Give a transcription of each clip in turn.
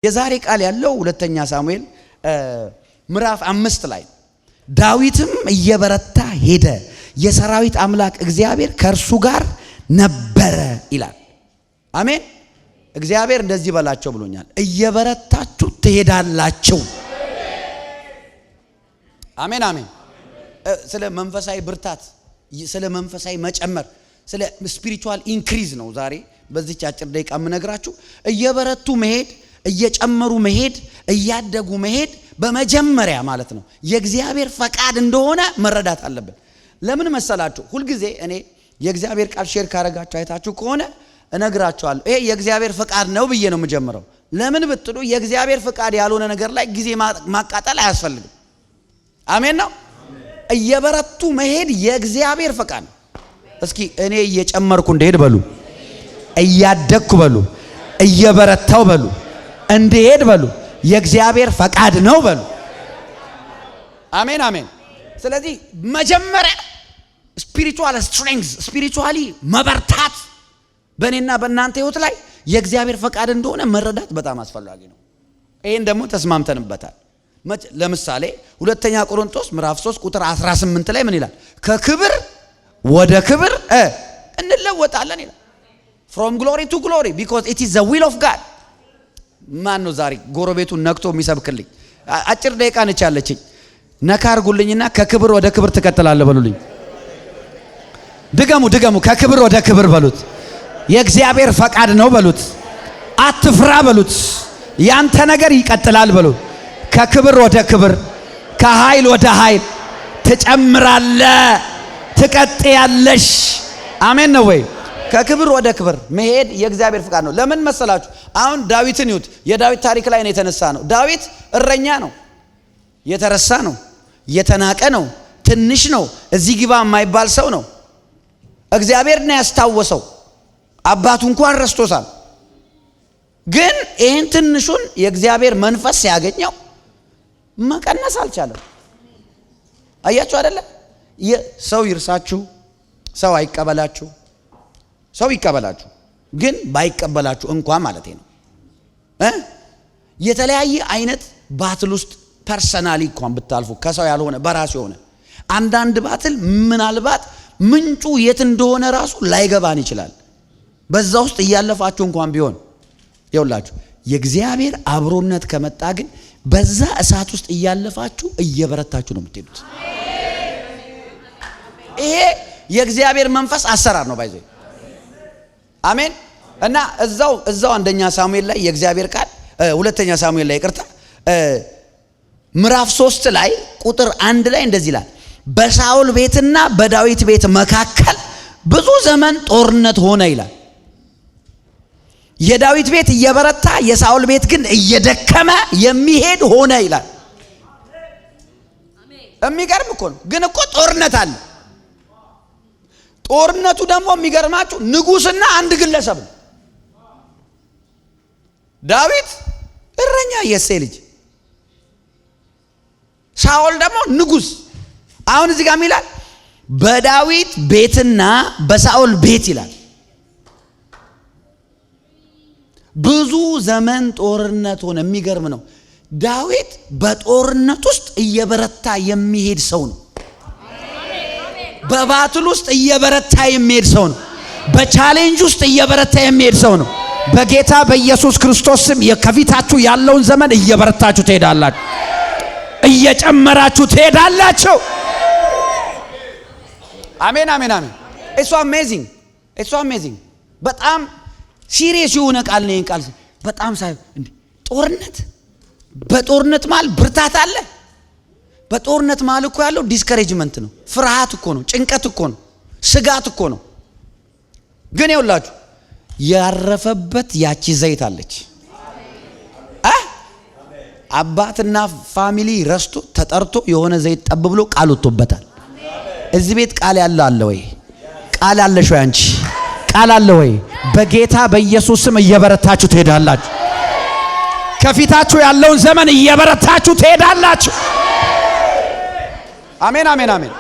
የዛሬ ቃል ያለው ሁለተኛ ሳሙኤል ምዕራፍ 5 ላይ ዳዊትም እየበረታ ሄደ የሰራዊት አምላክ እግዚአብሔር ከእርሱ ጋር ነበረ ይላል። አሜን። እግዚአብሔር እንደዚህ በላቸው ብሎኛል። እየበረታችሁ ትሄዳላችሁ። አሜን አሜን። ስለ መንፈሳዊ ብርታት፣ ስለ መንፈሳዊ መጨመር፣ ስለ ስፒሪቹዋል ኢንክሪዝ ነው ዛሬ በዚህ አጭር ደቂቃ የምነግራችሁ። እየበረቱ መሄድ፣ እየጨመሩ መሄድ፣ እያደጉ መሄድ በመጀመሪያ ማለት ነው የእግዚአብሔር ፈቃድ እንደሆነ መረዳት አለብን። ለምን መሰላችሁ? ሁሉ ጊዜ እኔ የእግዚአብሔር ቃል ሼር ካረጋችሁ አይታችሁ ከሆነ እነግራችኋለሁ ይሄ የእግዚአብሔር ፈቃድ ነው ብዬ ነው የምጀምረው። ለምን ብትሉ የእግዚአብሔር ፈቃድ ያልሆነ ነገር ላይ ጊዜ ማቃጠል አያስፈልግም። አሜን ነው። እየበረቱ መሄድ የእግዚአብሔር ፈቃድ ነው። እስኪ እኔ እየጨመርኩ እንደሄድ በሉ፣ እያደግኩ በሉ፣ እየበረታው በሉ፣ እንደሄድ በሉ፣ የእግዚአብሔር ፈቃድ ነው በሉ። አሜን አሜን። ስለዚህ መጀመሪያ ስፒሪቹዋል ስትሬንግዝ፣ ስፒሪቹዋሊ መበርታት በእኔና በእናንተ ህይወት ላይ የእግዚአብሔር ፈቃድ እንደሆነ መረዳት በጣም አስፈላጊ ነው። ይሄን ደግሞ ተስማምተንበታል። ለምሳሌ ሁለተኛ ቆሮንቶስ ምዕራፍ 3 ቁጥር 18 ላይ ምን ይላል? ከክብር ወደ ክብር እንለወጣለን ይላል። from glory to glory because it is the will of God። ማን ነው ዛሬ ጎረቤቱን ነክቶ የሚሰብክልኝ? አጭር ደቂቃ ነች ያለችኝ። ነካ አርጉልኝና ከክብር ወደ ክብር ትቀጥላለህ በሉልኝ። ድገሙ ከክብር ወደ ክብር በሉት። የእግዚአብሔር ፈቃድ ነው በሉት። አትፍራ በሉት። ያንተ ነገር ይቀጥላል በሉት። ከክብር ወደ ክብር፣ ከኃይል ወደ ኃይል ትጨምራለህ፣ ትቀጥያለሽ። አሜን ነው ወይ? ከክብር ወደ ክብር መሄድ የእግዚአብሔር ፈቃድ ነው። ለምን መሰላችሁ? አሁን ዳዊትን ይሁት የዳዊት ታሪክ ላይ ነው የተነሳ ነው። ዳዊት እረኛ ነው፣ የተረሳ ነው፣ የተናቀ ነው፣ ትንሽ ነው፣ እዚህ ግባ የማይባል ሰው ነው። እግዚአብሔር ነው ያስታወሰው። አባቱ እንኳን ረስቶታል። ግን ይህን ትንሹን የእግዚአብሔር መንፈስ ሲያገኘው መቀነስ አልቻለም። አያችሁ አይደለ? ሰው ይርሳችሁ፣ ሰው አይቀበላችሁ፣ ሰው ይቀበላችሁ፣ ግን ባይቀበላችሁ እንኳን ማለት ነው የተለያየ አይነት ባትል ውስጥ ፐርሰናሊ እንኳን ብታልፉ ከሰው ያልሆነ በራሱ የሆነ አንዳንድ ባትል ምናልባት ምንጩ የት እንደሆነ ራሱ ላይገባን ይችላል። በዛ ውስጥ እያለፋችሁ እንኳን ቢሆን ይውላችሁ የእግዚአብሔር አብሮነት ከመጣ ግን በዛ እሳት ውስጥ እያለፋችሁ እየበረታችሁ ነው የምትሄዱት። ይሄ የእግዚአብሔር መንፈስ አሰራር ነው ባይዘይ። አሜን። እና እዛው አንደኛ ሳሙኤል ላይ የእግዚአብሔር ቃል ሁለተኛ ሳሙኤል ላይ ይቅርታ ምዕራፍ 3 ላይ ቁጥር 1 ላይ እንደዚህ ይላል፣ በሳኦል ቤትና በዳዊት ቤት መካከል ብዙ ዘመን ጦርነት ሆነ ይላል። የዳዊት ቤት እየበረታ የሳኦል ቤት ግን እየደከመ የሚሄድ ሆነ ይላል። የሚገርም እኮ ነው። ግን እኮ ጦርነት አለ። ጦርነቱ ደግሞ የሚገርማችሁ ንጉስና አንድ ግለሰብ ነው። ዳዊት እረኛ የእሴይ ልጅ፣ ሳኦል ደግሞ ንጉስ። አሁን እዚህ ጋር ይላል በዳዊት ቤትና በሳኦል ቤት ይላል። ብዙ ዘመን ጦርነት ሆነ። የሚገርም ነው። ዳዊት በጦርነት ውስጥ እየበረታ የሚሄድ ሰው ነው። በባትል ውስጥ እየበረታ የሚሄድ ሰው ነው። በቻሌንጅ ውስጥ እየበረታ የሚሄድ ሰው ነው። በጌታ በኢየሱስ ክርስቶስ ስም ከፊታችሁ ያለውን ዘመን እየበረታችሁ ትሄዳላችሁ፣ እየጨመራችሁ ትሄዳላችሁ። አሜን አሜን አሜን። it's amazing በጣም ሲሪየስ የሆነ ቃል ነው። ቃል በጣም ሳይ እንዴ በጦርነት ማል ብርታት አለ። በጦርነት ማል እኮ ያለው ዲስከሬጅመንት ነው፣ ፍርሃት እኮ ነው፣ ጭንቀት እኮ ነው፣ ስጋት እኮ ነው። ግን ይኸውላችሁ ያረፈበት ያቺ ዘይት አለች። አባትና ፋሚሊ ረስቶ ተጠርቶ የሆነ ዘይት ጠብ ብሎ ቃል ወጥቶበታል። እዚህ ቤት ቃል ያለው አለ ወይ? ቃል አለሽ ወይ? አንቺ ቃል አለ ወይ? በጌታ በኢየሱስ ስም እየበረታችሁ ትሄዳላችሁ። ከፊታችሁ ያለውን ዘመን እየበረታችሁ ትሄዳላችሁ። አሜን አሜን አሜን።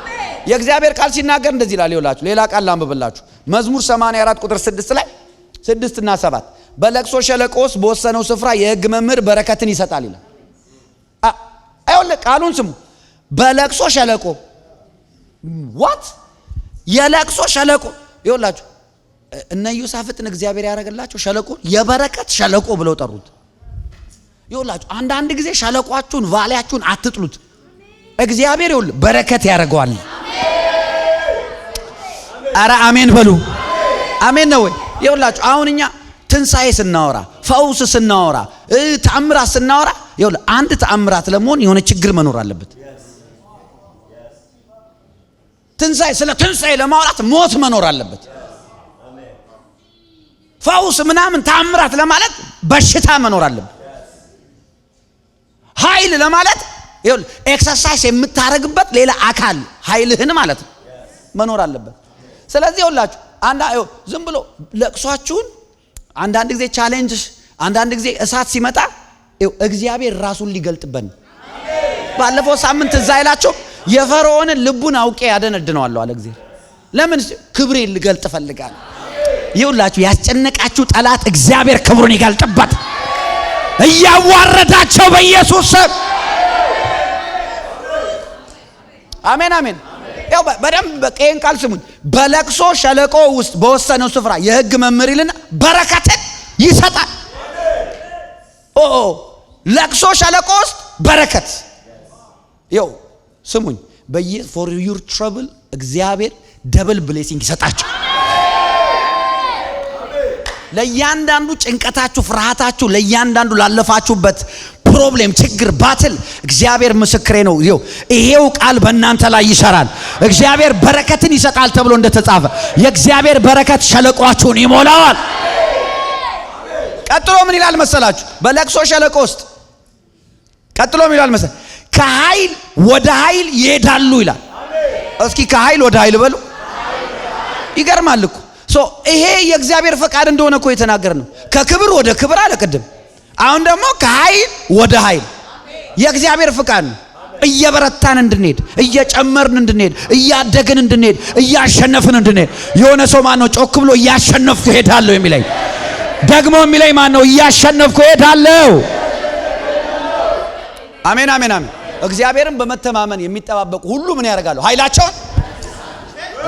የእግዚአብሔር ቃል ሲናገር እንደዚህ ይላል። ይኸውላችሁ ሌላ ቃል ላንብብላችሁ። መዝሙር 84 ቁጥር 6 ላይ 6 እና 7 በለቅሶ ሸለቆ ውስጥ በወሰነው ስፍራ የሕግ መምህር በረከትን ይሰጣል ይላል። አይወለ ቃሉን ስሙ። በለቅሶ ሸለቆ ዋት የለቅሶ ሸለቆ ይወላችሁ እነ ኢዮሳፍጥን እግዚአብሔር ያደረገላቸው ሸለቆ የበረከት ሸለቆ ብለው ጠሩት። ይወላችሁ አንዳንድ ጊዜ ሸለቋችሁን ቫሊያችሁን አትጥሉት። እግዚአብሔር ይወል በረከት ያደርገዋል። አረ አሜን በሉ። አሜን ነው ወይ? ይወላችሁ አሁን እኛ ትንሳኤ ስናወራ ፈውስ ስናወራ ተአምራት ስናወራ ይወል አንድ ተአምራት ለመሆን የሆነ ችግር መኖር አለበት። ትንሳኤ ስለ ትንሳኤ ለማውራት ሞት መኖር አለበት። ፈውስ ምናምን ተአምራት ለማለት በሽታ መኖር አለበት። ኃይል ለማለት ይወል ኤክሰርሳይዝ የምታረግበት ሌላ አካል ኃይልህን ማለት ነው መኖር አለበት። ስለዚህ ይወላችሁ ዝም ብሎ ለቅሷችሁን አንዳንድ ጊዜ ቻሌንጅ አንዳንድ ጊዜ እሳት ሲመጣ እግዚአብሔር ራሱን ሊገልጥበት ነው። ባለፈው ሳምንት እዛ ይላችሁ የፈርዖንን ልቡን አውቄ ያደነድነዋለሁ አለ እግዚአብሔር። ለምን? ክብሬን ልገልጥ ፈልጋለሁ። ይውላችሁ ያስጨነቃችሁ ጠላት እግዚአብሔር ክብሩን ይገልጥበት እያዋረዳቸው በኢየሱስ ስም። አሜን አሜን። ያው በደንብ በቀን ቃል ስሙኝ። በለቅሶ ሸለቆ ውስጥ በወሰነው ስፍራ የሕግ መምህር ይልና በረከትን ይሰጣል። ለቅሶ ሸለቆ ውስጥ በረከት ያው ስሙኝ። for your trouble እግዚአብሔር ደብል ብሌሲንግ ይሰጣችሁ። ለእያንዳንዱ ጭንቀታችሁ ፍርሃታችሁ ለእያንዳንዱ ላለፋችሁበት ፕሮብሌም ችግር ባትል እግዚአብሔር ምስክሬ ነው። ይሄው ቃል በእናንተ ላይ ይሰራል። እግዚአብሔር በረከትን ይሰጣል ተብሎ እንደተጻፈ የእግዚአብሔር በረከት ሸለቋችሁን ይሞላዋል። ቀጥሎ ምን ይላል መሰላችሁ? በለቅሶ ሸለቆ ውስጥ ቀጥሎ ምን ይላል መሰላችሁ? ከኃይል ወደ ኃይል ይሄዳሉ ይላል። እስኪ ከኃይል ወደ ኃይል በሉ። ይገርማል እኮ ይሄ የእግዚአብሔር ፈቃድ እንደሆነ እኮ የተናገር ነው። ከክብር ወደ ክብር አለ ቅድም። አሁን ደግሞ ከኃይል ወደ ኃይል የእግዚአብሔር ፈቃድ ነው። እየበረታን እንድንሄድ፣ እየጨመርን እንድንሄድ፣ እያደግን እንድንሄድ፣ እያሸነፍን እንድንሄድ። የሆነ ሰው ማን ነው ጮክ ብሎ እያሸነፍኩ ሄዳለሁ የሚለኝ? ደግሞ የሚለኝ ማን ነው? እያሸነፍኩ ሄዳለሁ። አሜን አሜን አሜን። እግዚአብሔርን በመተማመን የሚጠባበቁ ሁሉ ምን ያደርጋሉ? ኃይላቸውን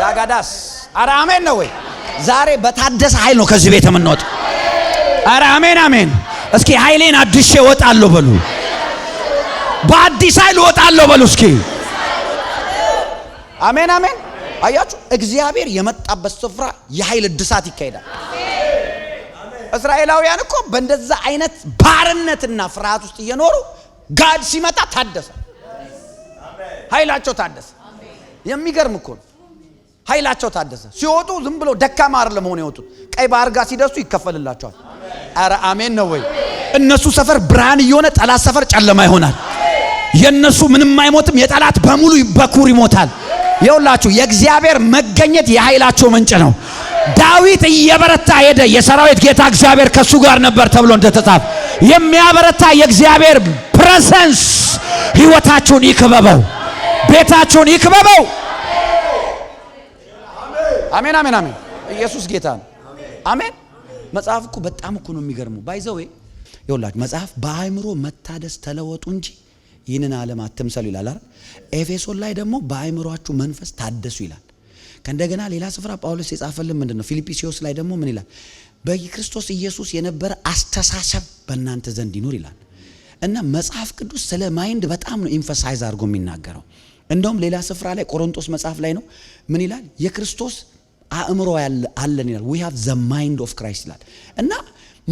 ያጋዳስ። አረ አሜን ነው ወይ? ዛሬ በታደሰ ኃይል ነው ከዚህ ቤት የምንወጣው። አረ አሜን አሜን። እስኪ ኃይሌን አድሼ እወጣለሁ በሉ። በአዲስ ኃይል እወጣለሁ በሉ እስኪ። አሜን አሜን። አያችሁ እግዚአብሔር የመጣበት ስፍራ የኃይል እድሳት ይካሄዳል። እስራኤላውያን እኮ በእንደዛ አይነት ባርነትና ፍርሃት ውስጥ እየኖሩ ጋድ ሲመጣ ታደሰ፣ ኃይላቸው ታደሰ። የሚገርም እኮ ነው። ኃይላቸው ታደሰ። ሲወጡ ዝም ብሎ ደካማ አይደለም ሆነ የወጡት። ቀይ ባህር ጋር ሲደርሱ ይከፈልላቸዋል። አረ አሜን ነው ወይ? እነሱ ሰፈር ብርሃን እየሆነ ጠላት ሰፈር ጨለማ ይሆናል። የነሱ ምንም አይሞትም፣ የጠላት በሙሉ በኩር ይሞታል። ይኸውላችሁ የእግዚአብሔር መገኘት የኃይላቸው ምንጭ ነው። ዳዊት እየበረታ ሄደ፣ የሰራዊት ጌታ እግዚአብሔር ከሱ ጋር ነበር ተብሎ እንደተጻፈ የሚያበረታ የእግዚአብሔር ፕሬዘንስ ህይወታችሁን ይክበበው፣ ቤታችሁን ይክበበው። አሜን አሜን አሜን። ኢየሱስ ጌታ ነው። አሜን። መጽሐፍ እኮ በጣም እኮ ነው የሚገርመው። ባይዘው ይኸውላችሁ መጽሐፍ በአእምሮ መታደስ ተለወጡ እንጂ ይህንን ዓለም አትምሰሉ ይላል አይደል? ኤፌሶን ላይ ደግሞ በአእምሮአችሁ መንፈስ ታደሱ ይላል። ከእንደገና ሌላ ስፍራ ጳውሎስ የጻፈልን ምንድነው? ፊልጵስዩስ ላይ ደግሞ ምን ይላል? በክርስቶስ ኢየሱስ የነበረ አስተሳሰብ በእናንተ ዘንድ ይኑር ይላል። እና መጽሐፍ ቅዱስ ስለ ማይንድ በጣም ነው ኢንፈሳይዝ አድርጎ የሚናገረው። እንደውም ሌላ ስፍራ ላይ ቆሮንቶስ መጽሐፍ ላይ ነው ምን ይላል? የክርስቶስ አእምሮ አለን ይላል። we have the mind of Christ ይላል። እና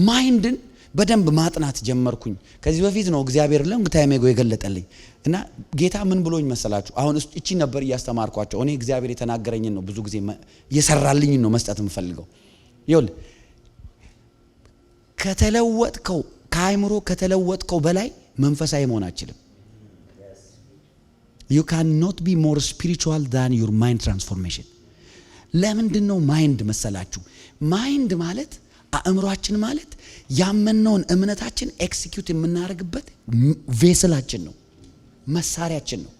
ማይንድን በደንብ ማጥናት ጀመርኩኝ። ከዚህ በፊት ነው እግዚአብሔር ለምታይሜጎ የገለጠልኝ። እና ጌታ ምን ብሎኝ መሰላችሁ? አሁን እቺ ነበር እያስተማርኳቸው። እኔ እግዚአብሔር የተናገረኝን ነው ብዙ ጊዜ የሰራልኝን ነው መስጠት የምፈልገው። ይኸውልህ ከተለወጥከው ከአእምሮ ከተለወጥከው በላይ መንፈሳዊ መሆን አትችልም። you cannot be more spiritual than your mind transformation። ለምንድን ነው ማይንድ መሰላችሁ? ማይንድ ማለት አእምሮአችን ማለት ያመነውን እምነታችን ኤክሲኪዩት የምናደርግበት ቬስላችን ነው፣ መሳሪያችን ነው።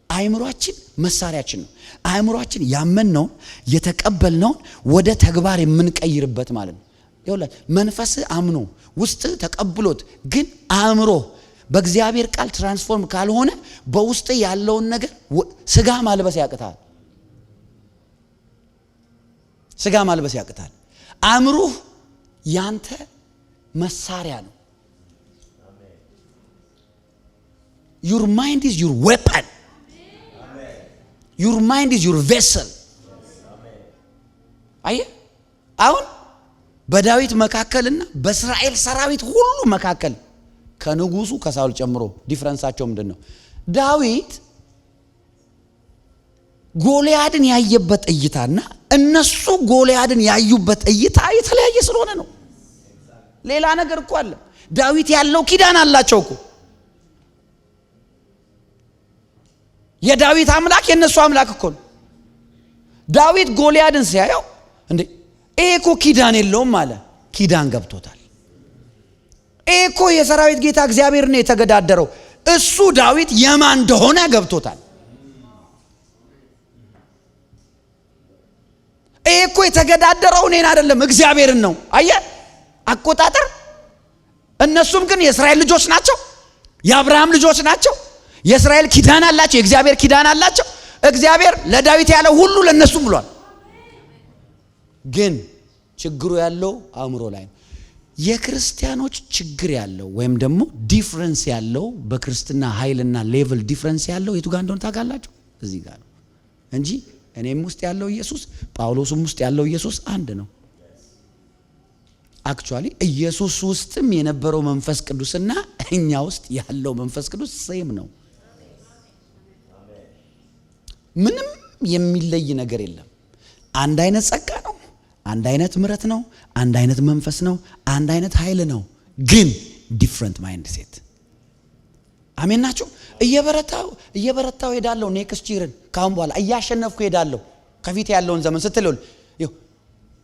አእምሮአችን መሳሪያችን ነው። አእምሮአችን ያመነውን የተቀበልነውን ወደ ተግባር የምንቀይርበት ማለት ነው። ይውላል መንፈስ አምኖ ውስጥ ተቀብሎት ግን አእምሮ በእግዚአብሔር ቃል ትራንስፎርም ካልሆነ በውስጥ ያለውን ነገር ስጋ ማልበስ ያቅታል። ስጋ ማልበስ ያቅታል። አእምሮ ያንተ መሳሪያ ነው። your mind is your weapon. your mind is your vessel. አየ አሁን በዳዊት መካከልና በእስራኤል ሰራዊት ሁሉ መካከል ከንጉሱ ከሳውል ጨምሮ ዲፈረንሳቸው ምንድነው? ዳዊት ጎልያድን ያየበት እይታና እነሱ ጎልያድን ያዩበት እይታ የተለያየ ስለሆነ ነው። ሌላ ነገር እኮ አለ። ዳዊት ያለው ኪዳን አላቸው እኮ። የዳዊት አምላክ የነሱ አምላክ እኮ ነው። ዳዊት ጎልያድን ሲያየው እንዴ እኮ ኪዳን የለውም አለ። ኪዳን ገብቶታል። እኮ የሰራዊት ጌታ እግዚአብሔር ነው የተገዳደረው። እሱ ዳዊት የማን እንደሆነ ገብቶታል። እኮ የተገዳደረው እኔን አይደለም እግዚአብሔርን ነው። አየ አቆጣጠር። እነሱም ግን የእስራኤል ልጆች ናቸው፣ የአብርሃም ልጆች ናቸው። የእስራኤል ኪዳን አላቸው፣ የእግዚአብሔር ኪዳን አላቸው። እግዚአብሔር ለዳዊት ያለው ሁሉ ለነሱም ብሏል። ግን ችግሩ ያለው አእምሮ ላይ ነው። የክርስቲያኖች ችግር ያለው ወይም ደግሞ ዲፈረንስ ያለው በክርስትና ኃይልና ሌቭል ዲፈረንስ ያለው የቱ ጋር እንደሆነ ታውቃላችሁ? እዚህ ጋር ነው እንጂ እኔም ውስጥ ያለው ኢየሱስ ጳውሎስም ውስጥ ያለው ኢየሱስ አንድ ነው። አክቹአሊ ኢየሱስ ውስጥም የነበረው መንፈስ ቅዱስና እኛ ውስጥ ያለው መንፈስ ቅዱስ ሴም ነው። ምንም የሚለይ ነገር የለም። አንድ አይነት ጸጋ ነው፣ አንድ አይነት ምሕረት ነው፣ አንድ አይነት መንፈስ ነው፣ አንድ አይነት ኃይል ነው። ግን ዲፈረንት ማይንድ ሴት። አሜን ናችሁ? እየበረታው ሄዳለሁ። ኔክስት ይርን ካሁን በኋላ እያሸነፍኩ ሄዳለሁ ከፊት ያለውን ዘመን ስትሉል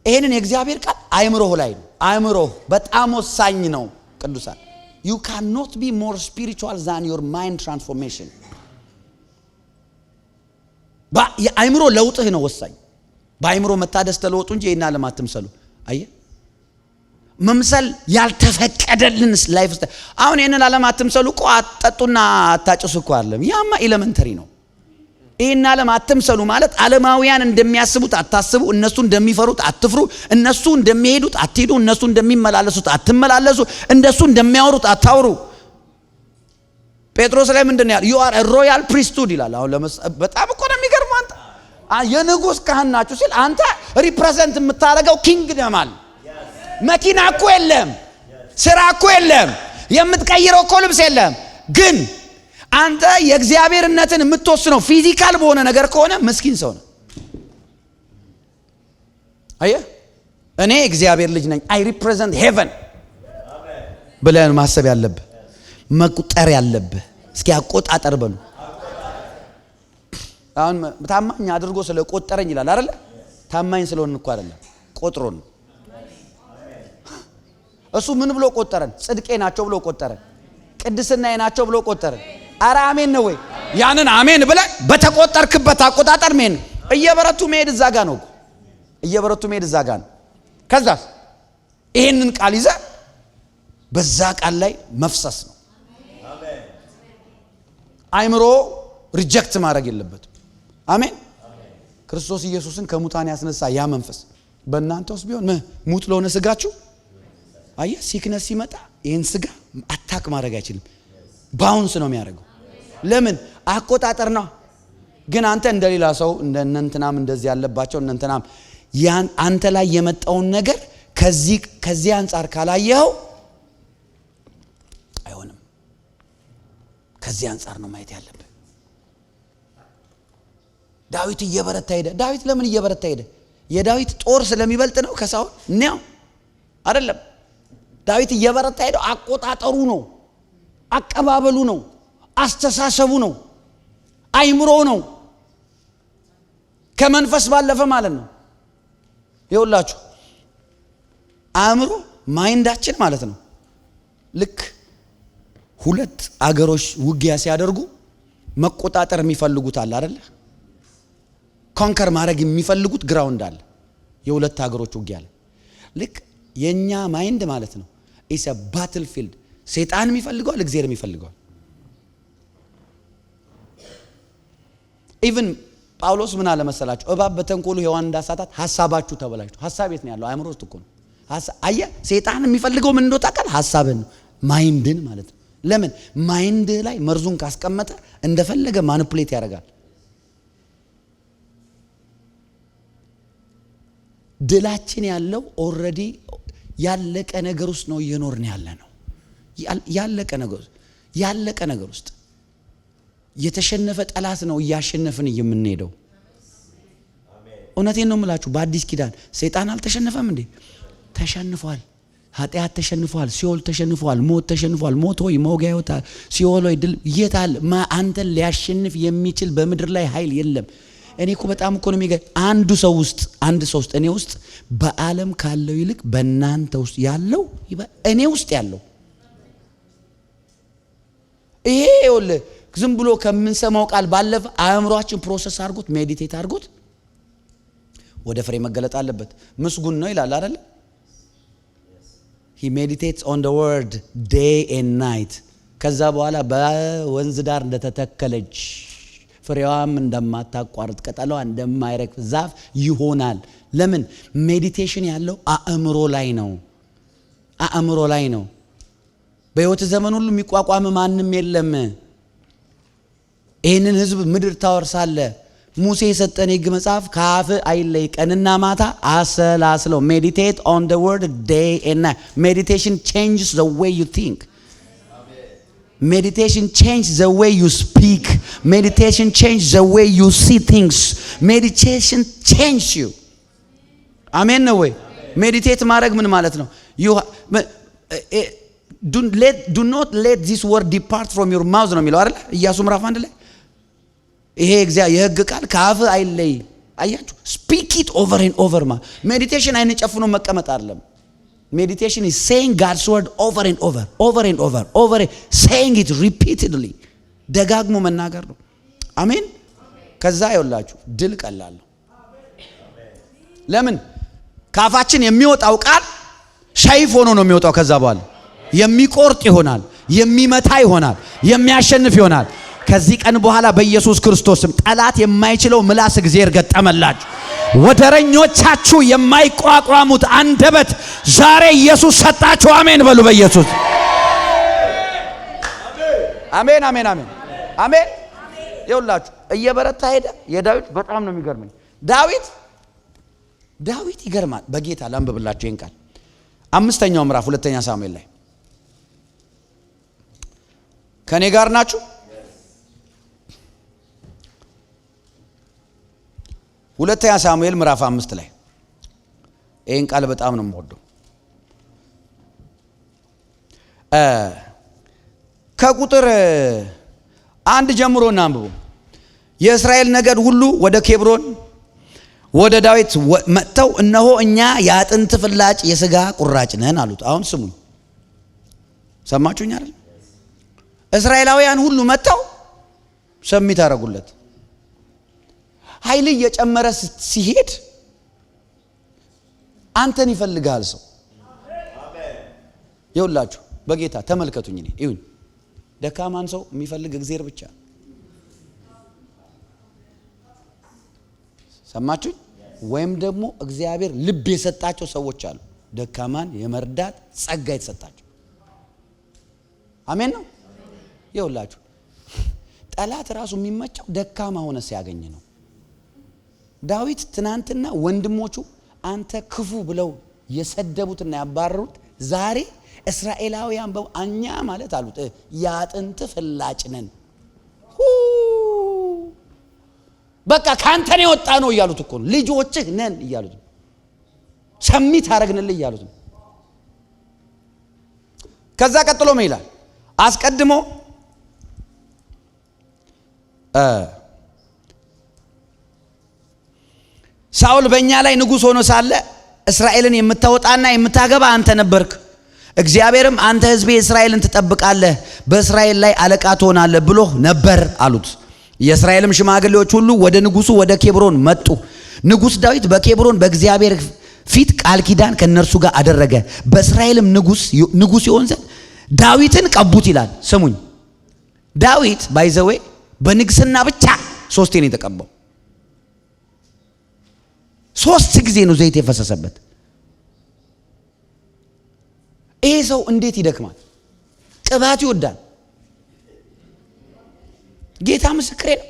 ይሄንን የእግዚአብሔር ቃል አእምሮህ ላይ ነው። አእምሮህ በጣም ወሳኝ ነው ቅዱሳን። you cannot be more spiritual than your mind transformation። የአእምሮ ለውጥህ ነው ወሳኝ። በአእምሮ መታደስ ተለወጡ እንጂ ይሄን ዓለም አትምሰሉ። አየ መምሰል ያልተፈቀደልን ላይፍ ስታይል። አሁን ይሄን ዓለም አትምሰሉ እኮ አትጠጡና አታጭሱ እኮ አይደለም። ያማ ኤሌመንተሪ ነው። ይሄን ዓለም አትምሰሉ ማለት ዓለማውያን እንደሚያስቡት አታስቡ፣ እነሱ እንደሚፈሩት አትፍሩ፣ እነሱ እንደሚሄዱት አትሄዱ፣ እነሱ እንደሚመላለሱት አትመላለሱ፣ እንደሱ እንደሚያወሩት አታውሩ። ጴጥሮስ ላይ ምንድነው ያለው? you are a royal priesthood ይላል። አሁን በጣም እኮ ነው የሚገርመው። አንተ የንጉስ ካህን ናችሁ ሲል አንተ ሪፕሬዘንት የምታደርገው ኪንግደም አለ። መኪና እኮ የለም፣ ስራ እኮ የለም፣ የምትቀይረው እኮ ልብስ የለም። ግን አንተ የእግዚአብሔርነትን የምትወስነው ፊዚካል በሆነ ነገር ከሆነ ምስኪን ሰው ነው። አየ እኔ እግዚአብሔር ልጅ ነኝ፣ አይ ሪፕሬዘንት ሄቨን ብለን ማሰብ ያለብህ መቁጠር ያለብህ። እስኪ አቆጣጠር በሉ። አሁን ታማኝ አድርጎ ስለቆጠረኝ ይላል አይደል? ታማኝ ስለሆነ እኮ አይደለም፣ ቆጥሮን። እሱ ምን ብሎ ቆጠረን? ጽድቄ ናቸው ብሎ ቆጠረን፣ ቅድስናዬ ናቸው ብሎ ቆጠረን። አረ አሜን ነው ወይ? ያንን አሜን ብለህ በተቆጠርክበት አቆጣጠር ምን እየበረቱ መሄድ እዛ ጋር ነው። እየበረቱ መሄድ እዛ ጋር ነው። ከዛስ ይሄንን ቃል ይዘህ በዛ ቃል ላይ መፍሰስ ነው። አይምሮ ሪጀክት ማድረግ የለበትም። አሜን። ክርስቶስ ኢየሱስን ከሙታን ያስነሳ ያ መንፈስ በእናንተ ውስጥ ቢሆን ሙት ለሆነ ስጋችሁ አየ ሲክነስ ሲመጣ ይሄን ስጋ አታክ ማድረግ አይችልም። ባውንስ ነው የሚያደርገው። ለምን? አቆጣጠር ነው። ግን አንተ እንደሌላ ሰው እንደነንተናም እንደዚህ ያለባቸው እንደነንተናም ያን አንተ ላይ የመጣውን ነገር ከዚህ አንፃር ካላየው አይሆንም። ከዚህ አንፃር ነው ማየት ያለብህ። ዳዊት እየበረታ ሄደ። ዳዊት ለምን እየበረታ ሄደ? የዳዊት ጦር ስለሚበልጥ ነው ከሳውል ነው አይደለም። ዳዊት እየበረታ ሄደ። አቆጣጠሩ ነው፣ አቀባበሉ ነው፣ አስተሳሰቡ ነው፣ አይምሮ ነው። ከመንፈስ ባለፈ ማለት ነው። ይኸውላችሁ አእምሮ ማይንዳችን ማለት ነው። ልክ ሁለት አገሮች ውጊያ ሲያደርጉ መቆጣጠር የሚፈልጉት አለ አይደል? ኮንከር ማድረግ የሚፈልጉት ግራውንድ አለ። የሁለት አገሮች ውጊያ አለ። ልክ የኛ ማይንድ ማለት ነው ኢስ አ ባትል ፊልድ። ሰይጣንም ይፈልገዋል፣ እግዚአብሔርም ይፈልገዋል። ኢቭን ጳውሎስ ምን አለ መሰላችሁ? እባብ በተንኮሉ ሔዋን እንዳሳታት ሐሳባችሁ ተበላሽቶ። ሐሳብ የት ነው ያለው? አእምሮ ውስጥ እኮ ነው። አየ ሰይጣን የሚፈልገው ምን እንደው ታውቃለህ? ሐሳብን ነው፣ ማይንድን ማለት ነው። ለምን ማይንድ ላይ መርዙን ካስቀመጠ እንደፈለገ ማኒፑሌት ያደርጋል። ድላችን ያለው ኦልሬዲ ያለቀ ነገር ውስጥ ነው እየኖርን ያለ ነው። ያለቀ ነገር ውስጥ የተሸነፈ ጠላት ነው እያሸነፍን የምንሄደው። እውነቴን ነው የምላችሁ። በአዲስ ኪዳን ሰይጣን አልተሸነፈም እንዴ? ተሸንፏል። ኃጢአት ተሸንፏል። ሲኦል ተሸንፏል። ሞት ተሸንፏል። ሞት ሆይ መውጊያ ይወጣል። ሲኦል ሆይ ድል የታል? አንተን ሊያሸንፍ የሚችል በምድር ላይ ኃይል የለም። እኔ እኮ በጣም እኮ ነው የሚገርም። አንድ ሰው ውስጥ እኔ ውስጥ በዓለም ካለው ይልቅ በእናንተ ውስጥ ያለው እኔ ውስጥ ያለው ይሄ ይኸውልህ ዝም ብሎ ከምንሰማው ቃል ባለፈ አእምሯችን ፕሮሰስ አድርጎት ሜዲቴት አድርጎት ወደ ፍሬ መገለጥ አለበት። ምስጉን ነው ይላል አይደል? he meditates on the word day and night። ከዛ በኋላ በወንዝ ዳር እንደተተከለች ፍሬዋም እንደማታቋርጥ ቅጠሏ እንደማይረግፍ ዛፍ ይሆናል። ለምን? ሜዲቴሽን ያለው አእምሮ ላይ ነው። በሕይወት ዘመን ሁሉ የሚቋቋም ማንም የለም። ይህንን ህዝብ ምድር ታወርሳለህ። ሙሴ የሰጠን የሕግ መጽሐፍ ከአፍ አይለይ፣ ቀንና ማታ አሰላስለው። ሜዲቴት ኦን the word day and night። meditation changes the way you think. meditation changes the way you speak. meditation changes the way you see things. meditation changes you. አሜን ነው ወይ? ሜዲቴት ማድረግ ምን ማለት ነው? do not let this word depart from your mouth ነው የሚለው አይደል? ኢያሱ ምዕራፍ 1 ላይ ይሄ የሕግ ቃል ከአፍ አይለይ። አያችሁ? ስፒክ ኢት ኦቨር ኤንድ ኦቨር። ሜዲቴሽን አይነ ጨፍኖ መቀመጥ አይደለም። ሜዲቴሽን is saying God's word over and over, saying it repeatedly፣ ደጋግሞ መናገር ነው። አሜን። ከዛ ይወላችሁ ድል ቀላል ነው። ለምን? ካፋችን የሚወጣው ቃል ሰይፍ ሆኖ ነው የሚወጣው። ከዛ በኋላ የሚቆርጥ ይሆናል፣ የሚመታ ይሆናል፣ የሚያሸንፍ ይሆናል። ከዚህ ቀን በኋላ በኢየሱስ ክርስቶስም ጠላት የማይችለው ምላስ እግዚአብሔር ገጠመላችሁ። ወደረኞቻችሁ የማይቋቋሙት አንደበት ዛሬ ኢየሱስ ሰጣችሁ። አሜን በሉ በኢየሱስ። አሜን አሜን አሜን አሜን። ይኸውላችሁ እየበረታ ሄደ። የዳዊት በጣም ነው የሚገርመኝ። ዳዊት ይገርማል። በጌታ ላንብብላችሁ ይሄን ቃል 5ኛው ምዕራፍ 2ኛ ሳሙኤል ላይ ከኔ ጋር ናችሁ? 2ኛ ሳሙኤል ምዕራፍ 5 ላይ ይሄን ቃል በጣም ነው የምወደው። ከቁጥር 1 ጀምሮ እናንብቡ። የእስራኤል ነገድ ሁሉ ወደ ኬብሮን ወደ ዳዊት መጥተው እነሆ እኛ የአጥንት ፍላጭ የሥጋ ቁራጭ ነን አሉት። አሁን ስሙኝ፣ ሰማችሁኝ አይደል? እስራኤላውያን ሁሉ መጥተው ሰሚት አደረጉለት። ኃይል እየጨመረ ሲሄድ አንተን ይፈልጋል ሰው። ይኸውላችሁ በጌታ ተመልከቱኝ። እኔ ይሁን ደካማን ሰው የሚፈልግ እግዚአብሔር ብቻ። ሰማችሁኝ? ወይም ደግሞ እግዚአብሔር ልብ የሰጣቸው ሰዎች አሉ፣ ደካማን የመርዳት ጸጋ የተሰጣቸው። አሜን ነው። ይኸውላችሁ ጠላት ራሱ የሚመቸው ደካማ ሆነ ሲያገኝ ነው። ዳዊት ትናንትና ወንድሞቹ አንተ ክፉ ብለው የሰደቡትና ያባረሩት ዛሬ እስራኤላውያን እኛ ማለት አሉት የአጥንት ፍላጭ ነን፣ በቃ ካንተ ነው የወጣ ነው እያሉት እኮ ነው። ልጆችህ ነን እያሉት ነው። ሰሚት አረግንልህ እያሉት ነው። ከዛ ቀጥሎ ምን ይላል? አስቀድሞ ሳውል በእኛ ላይ ንጉሥ ሆኖ ሳለ እስራኤልን የምታወጣና የምታገባ አንተ ነበርክ። እግዚአብሔርም አንተ ሕዝቤ እስራኤልን ትጠብቃለህ፣ በእስራኤል ላይ አለቃ ትሆናለህ ብሎ ነበር አሉት። የእስራኤልም ሽማግሌዎች ሁሉ ወደ ንጉሱ ወደ ኬብሮን መጡ። ንጉሥ ዳዊት በኬብሮን በእግዚአብሔር ፊት ቃል ኪዳን ከነርሱ ጋር አደረገ። በእስራኤልም ንጉሥ ይሆን ዘንድ ዳዊትን ቀቡት ይላል። ስሙኝ፣ ዳዊት ባይዘዌ በንግስና ብቻ 3 ነው የተቀባው። 3 ጊዜ ነው ዘይት የፈሰሰበት። ይሄ ሰው እንዴት ይደክማል! ቅባት ይወዳል። ጌታ ምስክሬ ነው።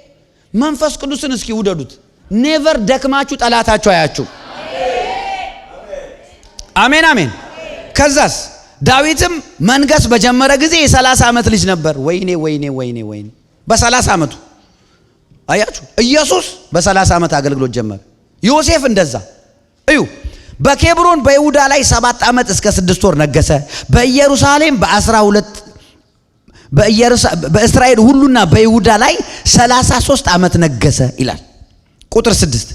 መንፈስ ቅዱስን እስኪ ውደዱት። ኔቨር ደክማችሁ ጠላታችሁ አያችሁ። አሜን አሜን። ከዛስ ዳዊትም መንገስ በጀመረ ጊዜ የ30 ዓመት ልጅ ነበር። ወይኔ ወይኔ ወይኔ ወይኔ! በ30 ዓመቱ አያችሁ። ኢየሱስ በ30 ዓመት አገልግሎት ጀመረ። ዮሴፍ እንደዛ እዩ። በኬብሮን በይሁዳ ላይ 7 ዓመት እስከ 6 ወር ነገሰ። በኢየሩሳሌም በእስራኤል ሁሉና በይሁዳ ላይ 33 ዓመት ነገሰ ይላል። ቁጥር 6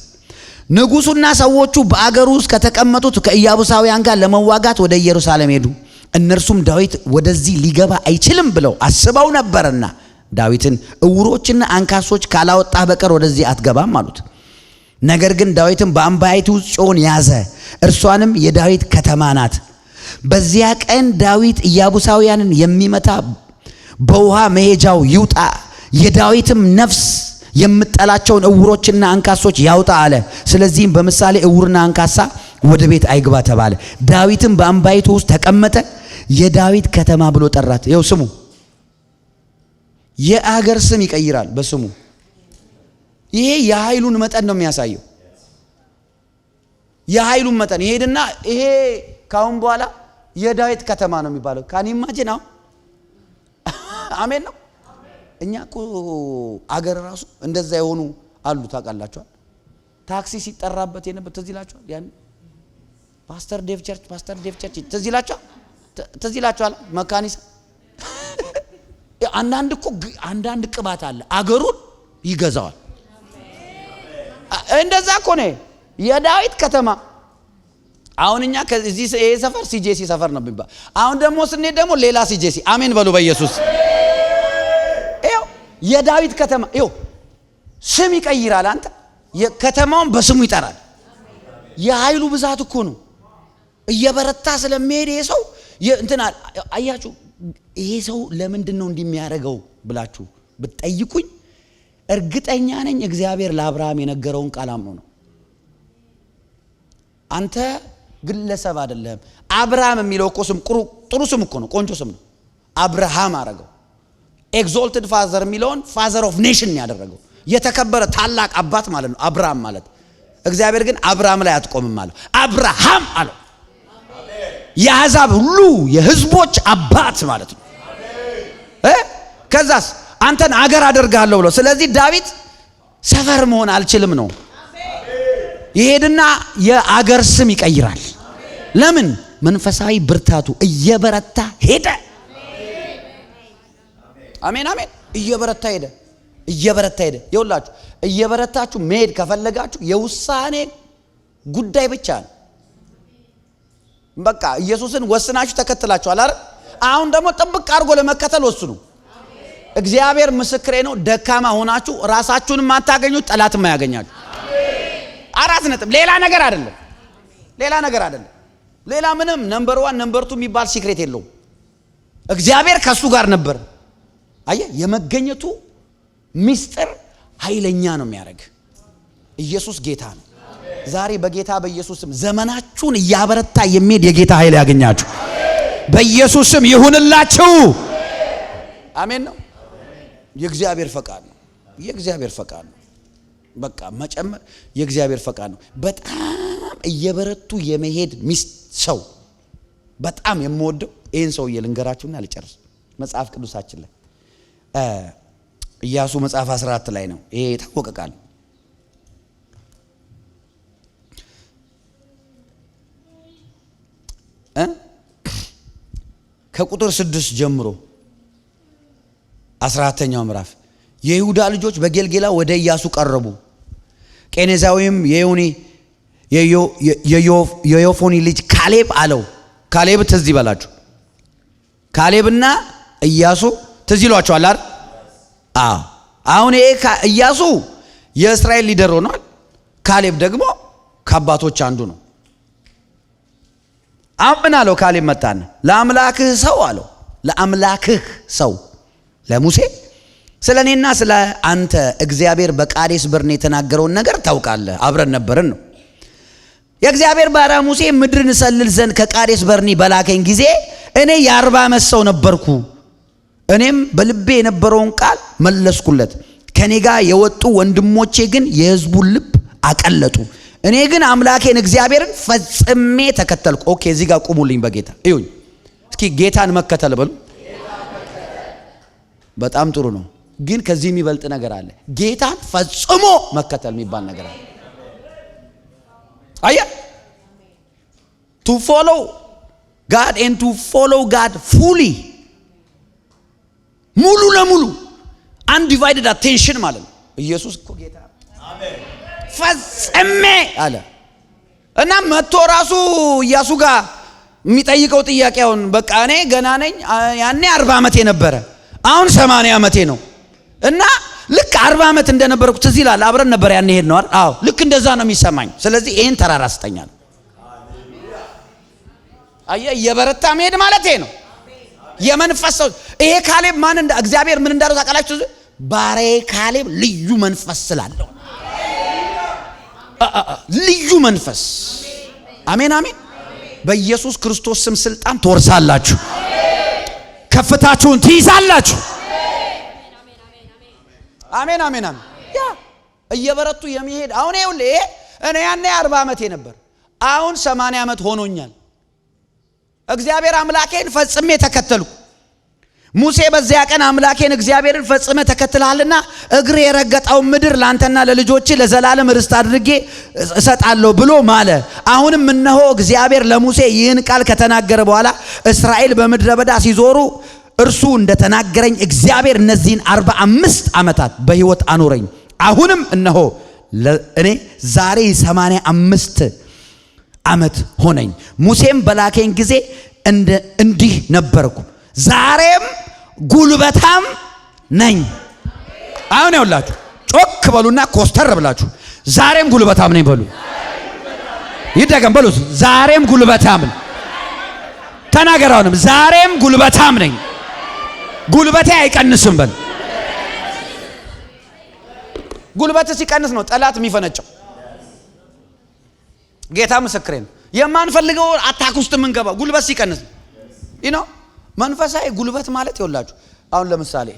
ንጉሱና ሰዎቹ በአገሩ ውስጥ ከተቀመጡት ከኢያቡሳውያን ጋር ለመዋጋት ወደ ኢየሩሳሌም ሄዱ። እነርሱም ዳዊት ወደዚህ ሊገባ አይችልም ብለው አስበው ነበርና ዳዊትን ዕውሮችና አንካሶች ካላወጣህ በቀር ወደዚህ አትገባም አሉት። ነገር ግን ዳዊትን በአምባይቱ ጽዮን ያዘ፣ እርሷንም የዳዊት ከተማ ናት። በዚያ ቀን ዳዊት ኢያቡሳውያንን የሚመታ በውሃ መሄጃው ይውጣ፣ የዳዊትም ነፍስ የምጠላቸውን ዕውሮችና አንካሶች ያውጣ አለ። ስለዚህም በምሳሌ ዕውርና አንካሳ ወደ ቤት አይግባ ተባለ። ዳዊትም በአምባይቱ ውስጥ ተቀመጠ፣ የዳዊት ከተማ ብሎ ጠራት። ይኸው ስሙ፣ የአገር ስም ይቀይራል በስሙ። ይሄ የኃይሉን መጠን ነው የሚያሳየው። የኃይሉን መጠን ይሄድና ይሄ ካሁን በኋላ የዳዊት ከተማ ነው የሚባለው። ካን ኢማጂን ነው። አሜን ነው። እኛ እኮ አገር ራሱ እንደዛ የሆኑ አሉ ታውቃላችኋል። ታክሲ ሲጠራበት የነበር ትዝ ይላችኋል። ያን ፓስተር ዴቭ ቸርች ትዝ ይላችኋል። መካኒሳ አንዳንድ ቅባት አለ አገሩን ይገዛዋል። እንደዛ እኮ ነው የዳዊት ከተማ። አሁን እኛ ከዚህ ይሄ ሰፈር ሲጄሲ ሰፈር ነው የሚባል። አሁን ደግሞ ስንሄድ ደግሞ ሌላ ሲጄሲ። አሜን በሉ በኢየሱስ። ይኸው የዳዊት ከተማ ይኸው ስም ይቀይራል። አንተ ከተማውን በስሙ ይጠራል። የኃይሉ ብዛት እኮ ነው። እየበረታ ስለሚሄድ ይሄ ሰው እንትና አያችሁ። ይሄ ሰው ለምንድን ነው እንደሚያደርገው ብላችሁ ብትጠይቁኝ እርግጠኛ ነኝ እግዚአብሔር ለአብርሃም የነገረውን ቃል አምኖ ነው። አንተ ግለሰብ አይደለም። አብርሃም የሚለው እኮ ስም ጥሩ ስም እኮ ነው፣ ቆንጆ ስም ነው። አብርሃም አረገው። ኤግዞልትድ ፋዘር የሚለውን ፋዘር ኦፍ ኔሽን ያደረገው የተከበረ ታላቅ አባት ማለት ነው አብርሃም ማለት። እግዚአብሔር ግን አብርሃም ላይ አትቆምም አለው፣ አብርሃም አለው። የአሕዛብ ሁሉ የህዝቦች አባት ማለት ነው። ከዛስ አንተን አገር አደርጋለሁ ብሎ። ስለዚህ ዳዊት ሰፈር መሆን አልችልም ነው። ይሄድና የአገር ስም ይቀይራል። ለምን? መንፈሳዊ ብርታቱ እየበረታ ሄደ። አሜን አሜን። እየበረታ ሄደ። ይኸውላችሁ እየበረታችሁ መሄድ ከፈለጋችሁ የውሳኔ ጉዳይ ብቻ ነው። በቃ ኢየሱስን ወስናችሁ ተከትላችኋል አይደል? አሁን ደግሞ ጥብቅ አድርጎ ለመከተል ወስኑ። እግዚአብሔር ምስክሬ ነው። ደካማ ሆናችሁ ራሳችሁን ማታገኙት ጠላትም አያገኛችሁ። 4 ነጥብ። ሌላ ነገር አይደለም። ሌላ ምንም ነምበር 1 ነምበር 2 የሚባል ሲክሬት የለውም። እግዚአብሔር ከሱ ጋር ነበር። አየ የመገኘቱ ሚስጥር ኃይለኛ ነው የሚያደርግ። ኢየሱስ ጌታ ነው። ዛሬ በጌታ በኢየሱስም ዘመናችሁን እያበረታ የሚሄድ የጌታ ኃይል ያገኛችሁ በኢየሱስም ይሁንላችሁ። አሜን ነው። የእግዚአብሔር ፈቃድ ነው። በቃ መጨመር የእግዚአብሔር ፈቃድ ነው። በጣም እየበረቱ የመሄድ ሰው በጣም የምወደው ይህን ሰውዬ ልንገራችሁና ልጨርስ። መጽሐፍ ቅዱሳችን ላይ ኢያሱ መጽሐፍ 14 ላይ ነው ይሄ የታወቀ ቃል። ከቁጥር 6 ጀምሮ 14ኛው ምዕራፍ የይሁዳ ልጆች በጌልጌላ ወደ ኢያሱ ቀረቡ። ቄኔዛዊም የዮፎኒ ልጅ ካሌብ አለው። ካሌብ ትዝ ይበላችሁ። ካሌብና ኢያሱ ትዝ ይሏቸዋል አይደል? አሁን ይሄ ኢያሱ የእስራኤል ሊደር ሆኗል። ካሌብ ደግሞ ከአባቶች አንዱ ነው። አምን አለው። ካሌብ መጣና ለአምላክህ ሰው አለው። ለአምላክህ ሰው ለሙሴ ስለ እኔና ስለ አንተ እግዚአብሔር በቃዴስ በርኔ የተናገረውን ነገር ታውቃለህ። አብረን ነበርን ነው። የእግዚአብሔር ባሪያ ሙሴ ምድርን እሰልል ዘንድ ከቃዴስ በርኔ በላከኝ ጊዜ እኔ የ40 ዓመት ሰው ነበርኩ። እኔም በልቤ የነበረውን ቃል መለስኩለት። ከኔ ጋር የወጡ ወንድሞቼ ግን የሕዝቡን ልብ አቀለጡ። እኔ ግን አምላኬን እግዚአብሔርን ፈጽሜ ተከተልኩ። ኦኬ፣ እዚህ ጋር ቁሙልኝ በጌታ እዩኝ እስኪ። ጌታን መከተል በሉ። በጣም ጥሩ ነው፣ ግን ከዚህ የሚበልጥ ነገር አለ። ጌታን ፈጽሞ መከተል የሚባል ነገር አለ። አያ to follow God and to follow God fully ሙሉ ለሙሉ undivided attention ማለት ነው። ኢየሱስ እኮ ጌታ አሜን ፈጽሜ አለ እና መጥቶ ራሱ ኢያሱ ጋር የሚጠይቀው ጥያቄውን በቃ እኔ ገና ነኝ። ያኔ 40 ዓመቴ ነበረ፣ አሁን 80 ዓመቴ ነው እና ልክ 40 ዓመት እንደነበርኩ ትዝ ይላል። አብረን ነበር ያኔ ሄድ ነው አይደል? አዎ ልክ እንደዛ ነው የሚሰማኝ። ስለዚህ ይሄን ተራራ አስተኛል። አየህ፣ የበረታ መሄድ ማለት ይሄ ነው። የመንፈስ ሰው ይሄ ካሌብ ማን እንደ እግዚአብሔር ምን እንዳለው ታውቃላችሁ? ባሪያዬ ካሌብ ልዩ መንፈስ ስላለው ልዩ መንፈስ። አሜን አሜን። በኢየሱስ ክርስቶስ ስም ስልጣን ትወርሳላችሁ፣ ከፍታችሁን ትይዛላችሁ። አሜን አሜን አሜን። ያ እየበረቱ የሚሄድ አሁን ይኸውልህ እኔ ያኔ 40 ዓመቴ ነበር፣ አሁን 80 ዓመት ሆኖኛል። እግዚአብሔር አምላኬን ፈጽሜ ተከተልኩ። ሙሴ በዚያ ቀን አምላኬን እግዚአብሔርን ፈጽመ ተከትለሃልና እግር የረገጠው ምድር ላንተና ለልጆች ለዘላለም ርስት አድርጌ እሰጣለሁ ብሎ ማለ። አሁንም እነሆ እግዚአብሔር ለሙሴ ይህን ቃል ከተናገረ በኋላ እስራኤል በምድረ በዳ ሲዞሩ እርሱ እንደተናገረኝ እግዚአብሔር እነዚህን 45 ዓመታት በሕይወት አኖረኝ። አሁንም እነሆ እኔ ዛሬ 85 ዓመት ሆነኝ። ሙሴም በላከኝ ጊዜ እንዲህ ነበርኩ፣ ዛሬም ጉልበታም ነኝ። አሁን ያውላችሁ ጮክ በሉና ኮስተር ብላችሁ ዛሬም ጉልበታም ነኝ በሉ። ይደገም በሉ። ዛሬም ጉልበታም ነኝ። ተናገራውንም ዛሬም ጉልበታም ነኝ። ጉልበቴ አይቀንስም በል። ጉልበት ሲቀንስ ነው ጠላት የሚፈነጨው። ጌታ ምስክሬ ነው። የማንፈልገው አታክ ውስጥ የምንገባው ጉልበት ሲቀንስ ነው። መንፈሳዊ ጉልበት ማለት ይኸውላችሁ አሁን ለምሳሌ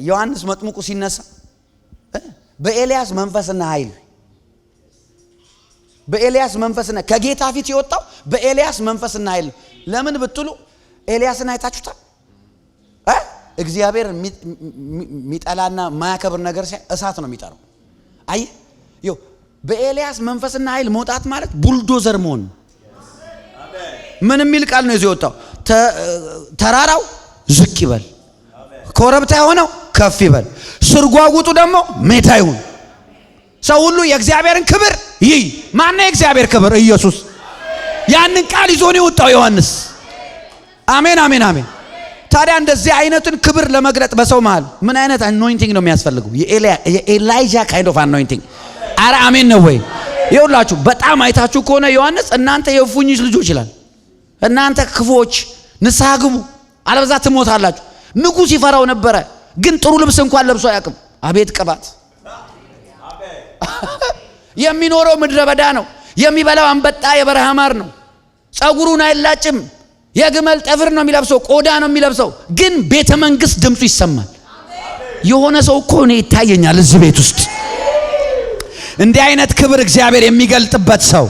ዮሐንስ መጥምቁ ሲነሳ በኤልያስ መንፈስና ኃይል በኤልያስ መንፈስና ከጌታ ፊት የወጣው በኤልያስ መንፈስና ኃይል። ለምን ብትሉ ኤልያስን አይታችሁታል? እግዚአብሔር ሚጠላና ማያከብር ነገር ሲያ እሳት ነው የሚጠራው። አይ ይኸው በኤልያስ መንፈስና ኃይል መውጣት ማለት ቡልዶዘር መሆን። ምን የሚል ቃል ነው እዚህ ወጣው? ተራራው ዝቅ ይበል፣ ኮረብታ የሆነው ከፍ ይበል፣ ስርጓጉጡ ደግሞ ሜዳ ይሁን። ሰው ሁሉ የእግዚአብሔርን ክብር ይይ። ማን ነው የእግዚአብሔር ክብር? ኢየሱስ። ያንን ቃል ይዞ ነው የወጣው ዮሐንስ። አሜን አሜን አሜን። ታዲያ እንደዚህ አይነትን ክብር ለመግለጥ በሰው መሃል ምን አይነት አኖይንቲንግ ነው የሚያስፈልገው? የኤላይጃ ካይንድ ኦፍ አኖይንቲንግ። አረ አሜን ነው ወይ? ይኸውላችሁ በጣም አይታችሁ ከሆነ ዮሐንስ እናንተ የእፉኝት ልጆች ይላል፣ እናንተ ክፉዎች ንስሐ ግቡ አለበዛ ትሞታላችሁ። ንጉሥ ይፈራው ነበረ፣ ግን ጥሩ ልብስ እንኳን ለብሶ አያውቅም። አቤት ቅባት! የሚኖረው ምድረ በዳ ነው፣ የሚበላው አንበጣ የበረሃ ማር ነው። ጸጉሩን አይላጭም፣ የግመል ጠፍር ነው የሚለብሰው፣ ቆዳ ነው የሚለብሰው። ግን ቤተ መንግስት ድምፁ ይሰማል። የሆነ ሰው እኮ እኔ ይታየኛል እዚህ ቤት ውስጥ እንዲህ አይነት ክብር እግዚአብሔር የሚገልጥበት ሰው